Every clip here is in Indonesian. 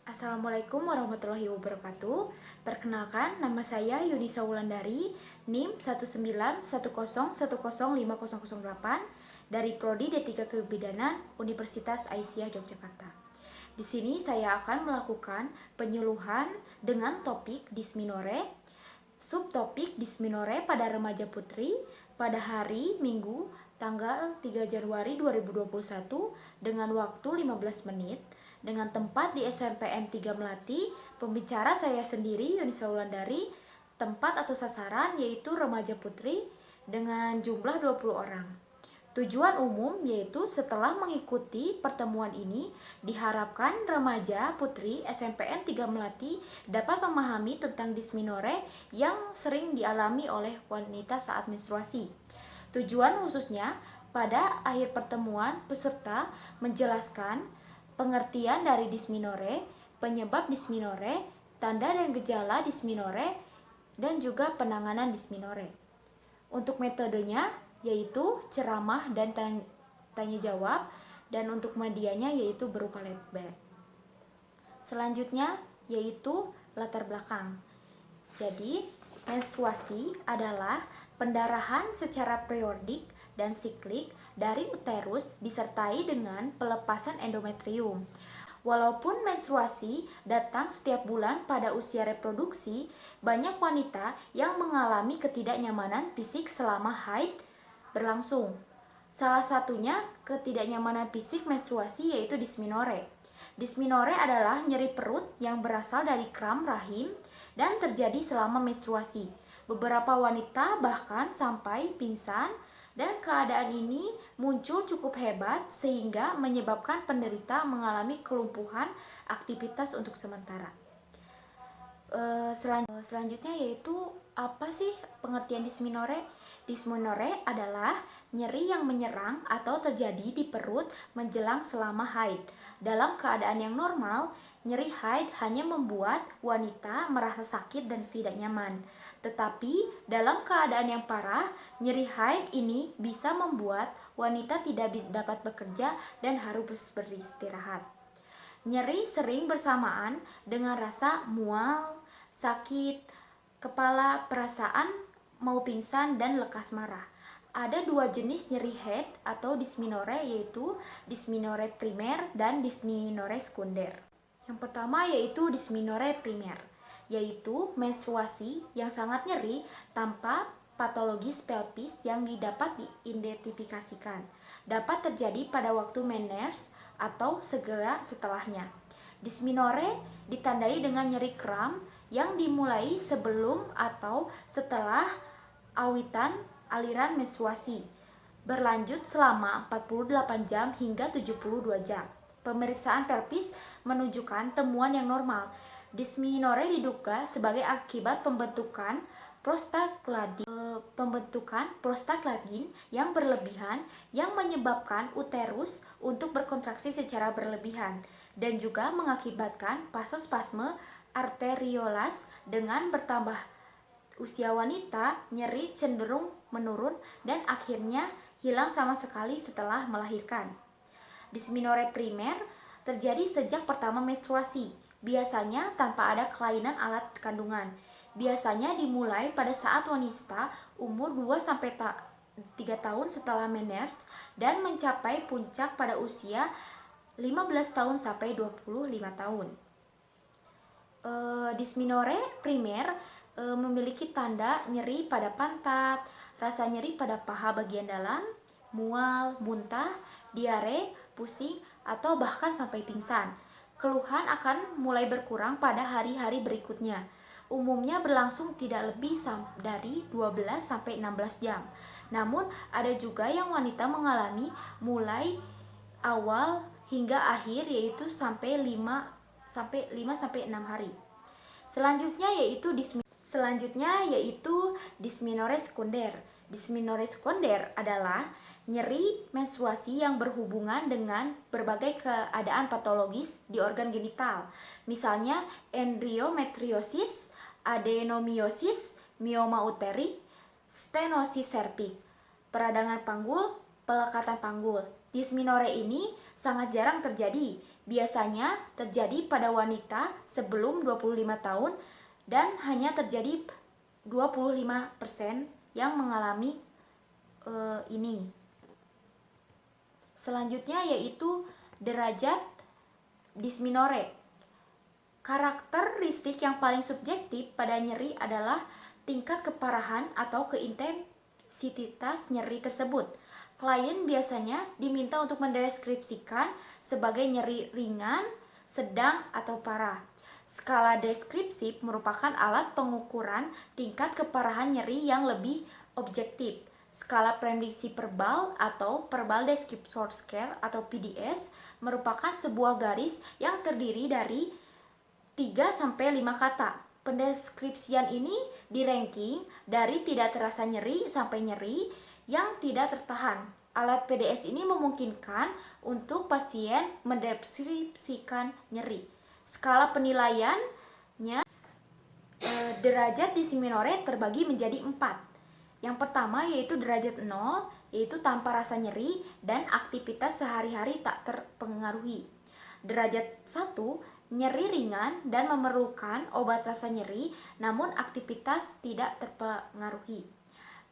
Assalamualaikum warahmatullahi wabarakatuh. Perkenalkan, nama saya Yunisa Wulandari, NIM 19101010508 dari Prodi D3 Kebidanan Universitas Aisyah Yogyakarta. Di sini saya akan melakukan penyuluhan dengan topik dysmenorrhea, subtopik dysmenorrhea pada remaja putri pada hari Minggu tanggal 3 Januari 2021 dengan waktu 15 menit dengan tempat di SMPN 3 Melati. Pembicara saya sendiri Yunisa Wulandari. Tempat atau sasaran yaitu remaja putri dengan jumlah 20 orang. Tujuan umum yaitu setelah mengikuti pertemuan ini, diharapkan remaja putri SMPN 3 Melati dapat memahami tentang dysmenorrhea yang sering dialami oleh wanita saat menstruasi. Tujuan khususnya pada akhir pertemuan peserta menjelaskan pengertian dari dysmenorrhea, penyebab dysmenorrhea, tanda dan gejala dysmenorrhea, dan juga penanganan dysmenorrhea. Untuk metodenya yaitu ceramah dan tanya jawab, dan untuk medianya yaitu berupa playback. Selanjutnya yaitu latar belakang. Jadi, menstruasi adalah pendarahan secara periodik dan siklik dari uterus disertai dengan pelepasan endometrium. Walaupun menstruasi datang setiap bulan pada usia reproduksi, banyak wanita yang mengalami ketidaknyamanan fisik selama haid berlangsung. Salah satunya ketidaknyamanan fisik menstruasi yaitu dysmenorrhea. Dysmenorrhea adalah nyeri perut yang berasal dari kram rahim dan terjadi selama menstruasi. Beberapa wanita bahkan sampai pingsan, dan keadaan ini muncul cukup hebat sehingga menyebabkan penderita mengalami kelumpuhan aktivitas untuk sementara. Selanjutnya yaitu apa sih pengertian dysmenorrhea? Dysmenorrhea adalah nyeri yang menyerang atau terjadi di perut menjelang selama haid. Dalam keadaan yang normal, nyeri haid hanya membuat wanita merasa sakit dan tidak nyaman. Tetapi dalam keadaan yang parah, nyeri haid ini bisa membuat wanita tidak dapat bekerja dan harus beristirahat. Nyeri sering bersamaan dengan rasa mual, sakit kepala, perasaan mau pingsan, dan lekas marah. Ada dua jenis nyeri haid atau dysmenorrhea yaitu dysmenorrhea primer dan dysmenorrhea sekunder. Yang pertama yaitu dysmenorrhea primer, yaitu menstruasi yang sangat nyeri tanpa patologis pelvis yang dapat diidentifikasikan. Dapat terjadi pada waktu menses atau segera setelahnya. Dysmenorrhea ditandai dengan nyeri kram yang dimulai sebelum atau setelah awitan aliran menstruasi, berlanjut selama 48 jam hingga 72 jam. Pemeriksaan pelvis menunjukkan temuan yang normal. Dysmenorrhea diduga sebagai akibat pembentukan prostaglandin yang berlebihan yang menyebabkan uterus untuk berkontraksi secara berlebihan dan juga mengakibatkan vasospasme arteriolas. Dengan bertambah usia wanita, nyeri cenderung menurun dan akhirnya hilang sama sekali setelah melahirkan. Dysmenorrhea primer terjadi sejak pertama menstruasi, biasanya tanpa ada kelainan alat kandungan. Biasanya dimulai pada saat wanita umur 2-3 tahun setelah menses dan mencapai puncak pada usia 15 tahun sampai 25 tahun. Dysmenorrhea primer memiliki tanda nyeri pada pantat, rasa nyeri pada paha bagian dalam, mual, muntah, diare, pusing, atau bahkan sampai pingsan. Keluhan akan mulai berkurang pada hari-hari berikutnya. Umumnya berlangsung tidak lebih dari 12-16 jam. Namun ada juga yang wanita mengalami mulai awal hingga akhir yaitu sampai 5-6 hari. Selanjutnya yaitu dysmenorrhea sekunder. Dysmenorrhea sekunder adalah nyeri menstruasi yang berhubungan dengan berbagai keadaan patologis di organ genital, misalnya endometriosis, adenomiosis, mioma uteri, stenosis cervix, peradangan panggul, pelekatan panggul. Dysmenorrhea ini sangat jarang terjadi, Biasanya terjadi pada wanita sebelum 25 tahun dan hanya terjadi 25% yang mengalami ini. Selanjutnya yaitu derajat dysmenorrhea. Karakteristik yang paling subjektif pada nyeri adalah tingkat keparahan atau keintensitas nyeri tersebut. Klien biasanya diminta untuk mendeskripsikan sebagai nyeri ringan, sedang, atau parah. Skala deskriptif merupakan alat pengukuran tingkat keparahan nyeri yang lebih objektif. Skala prediksi verbal atau Verbal Descriptor Scale atau PDS merupakan sebuah garis yang terdiri dari 3-5 kata. Pendeskripsian ini di-ranking dari tidak terasa nyeri sampai nyeri yang tidak tertahan. Alat PDS ini memungkinkan untuk pasien mendeskripsikan nyeri. Skala penilaiannya derajat dysmenorrhea terbagi menjadi 4. Yang pertama yaitu derajat 0, yaitu tanpa rasa nyeri dan aktivitas sehari-hari tak terpengaruhi. Derajat 1, nyeri ringan dan memerlukan obat rasa nyeri namun aktivitas tidak terpengaruhi.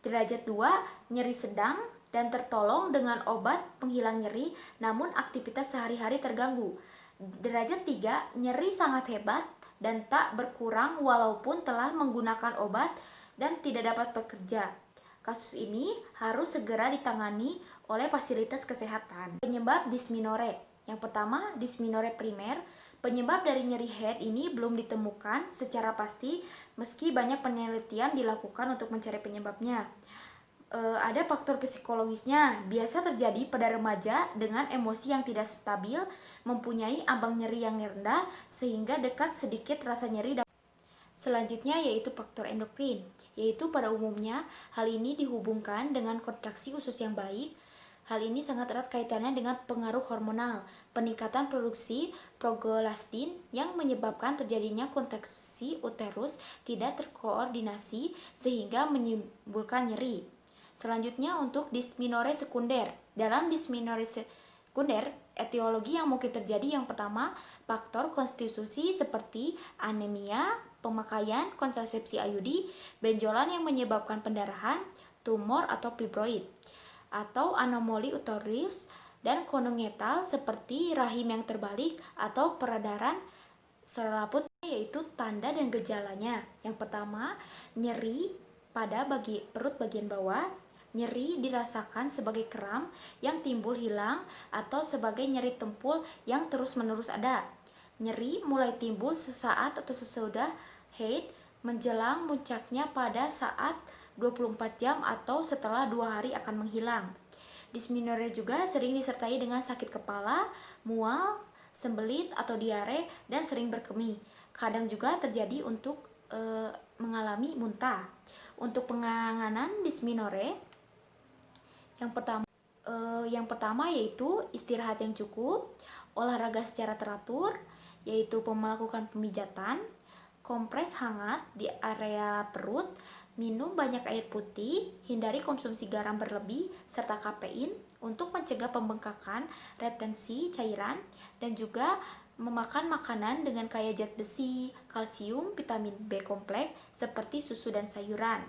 Derajat 2, nyeri sedang dan tertolong dengan obat penghilang nyeri namun aktivitas sehari-hari terganggu. Derajat 3, nyeri sangat hebat dan tak berkurang walaupun telah menggunakan obat dan tidak dapat bekerja. Kasus ini harus segera ditangani oleh fasilitas kesehatan. Penyebab dysmenorrhea. Yang pertama, dysmenorrhea primer. Penyebab dari nyeri head ini belum ditemukan secara pasti meski banyak penelitian dilakukan untuk mencari penyebabnya. Ada faktor psikologisnya, biasa terjadi pada remaja dengan emosi yang tidak stabil, mempunyai ambang nyeri yang rendah sehingga dekat sedikit rasa nyeri. Selanjutnya yaitu faktor endokrin, yaitu pada umumnya hal ini dihubungkan dengan kontraksi usus yang baik. Hal ini sangat erat kaitannya dengan pengaruh hormonal, peningkatan produksi progelastin yang menyebabkan terjadinya kontraksi uterus tidak terkoordinasi sehingga menimbulkan nyeri. Selanjutnya untuk dysmenorrhea sekunder. Dalam dysmenorrhea sekunder, etiologi yang mungkin terjadi yang pertama, faktor konstitusi seperti anemia, pemakaian kontrasepsi IUD, benjolan yang menyebabkan pendarahan, tumor atau fibroid, atau anomali uterus dan kongenital seperti rahim yang terbalik atau peredaran selaput, yaitu tanda dan gejalanya. Yang pertama, nyeri pada perut bagian bawah. Nyeri dirasakan sebagai kram yang timbul hilang atau sebagai nyeri tempul yang terus-menerus ada. Nyeri mulai timbul sesaat atau sesudah haid menjelang puncaknya pada saat 24 jam atau setelah 2 hari akan menghilang. Dysmenorrhea juga sering disertai dengan sakit kepala, mual, sembelit atau diare, dan sering berkemih. Kadang juga terjadi untuk mengalami muntah. Untuk penanganan dysmenorrhea, yang pertama yaitu istirahat yang cukup, olahraga secara teratur, yaitu melakukan pemijatan, kompres hangat di area perut, minum banyak air putih, hindari konsumsi garam berlebih serta kafein untuk mencegah pembengkakan, retensi cairan, dan juga memakan makanan dengan kaya zat besi, kalsium, vitamin B kompleks seperti susu dan sayuran.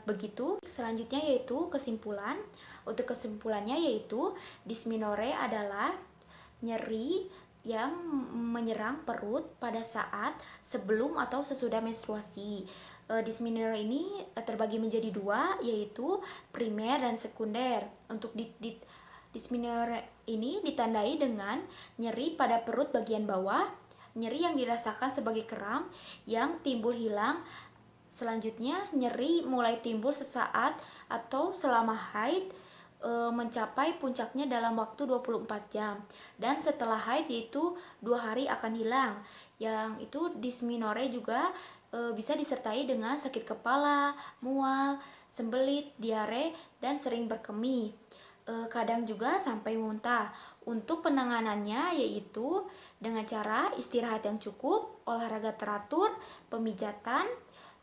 Begitu. Selanjutnya yaitu kesimpulan. Untuk kesimpulannya yaitu dysmenorrhea adalah nyeri yang menyerang perut pada saat sebelum atau sesudah menstruasi. Dysmenorrhea ini terbagi menjadi 2, yaitu primer dan sekunder. Untuk dysmenorrhea ini ditandai dengan nyeri pada perut bagian bawah, nyeri yang dirasakan sebagai kram yang timbul hilang. Selanjutnya, nyeri mulai timbul sesaat atau selama haid, mencapai puncaknya dalam waktu 24 jam. Dan setelah haid yaitu 2 hari akan hilang. Yang itu dysmenorrhea juga bisa disertai dengan sakit kepala, mual, sembelit, diare, dan sering berkemih. Kadang juga sampai muntah. Untuk penanganannya yaitu dengan cara istirahat yang cukup, olahraga teratur, pemijatan,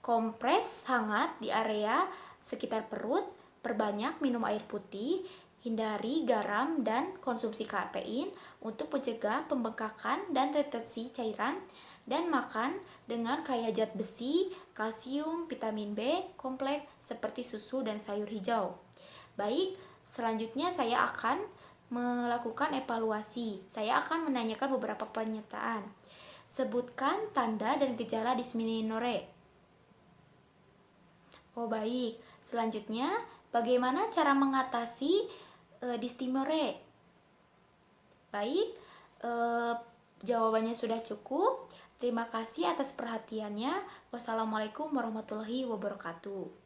kompres hangat di area sekitar perut, perbanyak minum air putih, Hindari garam dan konsumsi kafein untuk mencegah pembengkakan dan retensi cairan, dan makan dengan kaya zat besi, kalsium, vitamin B kompleks seperti susu dan sayur hijau. Baik, selanjutnya saya akan melakukan evaluasi. Saya akan menanyakan beberapa pernyataan. Sebutkan tanda dan gejala dysmenorrhea. Oh baik, selanjutnya bagaimana cara mengatasi dysmenorrhea? Baik, jawabannya sudah cukup. Terima kasih atas perhatiannya. Wassalamualaikum warahmatullahi wabarakatuh.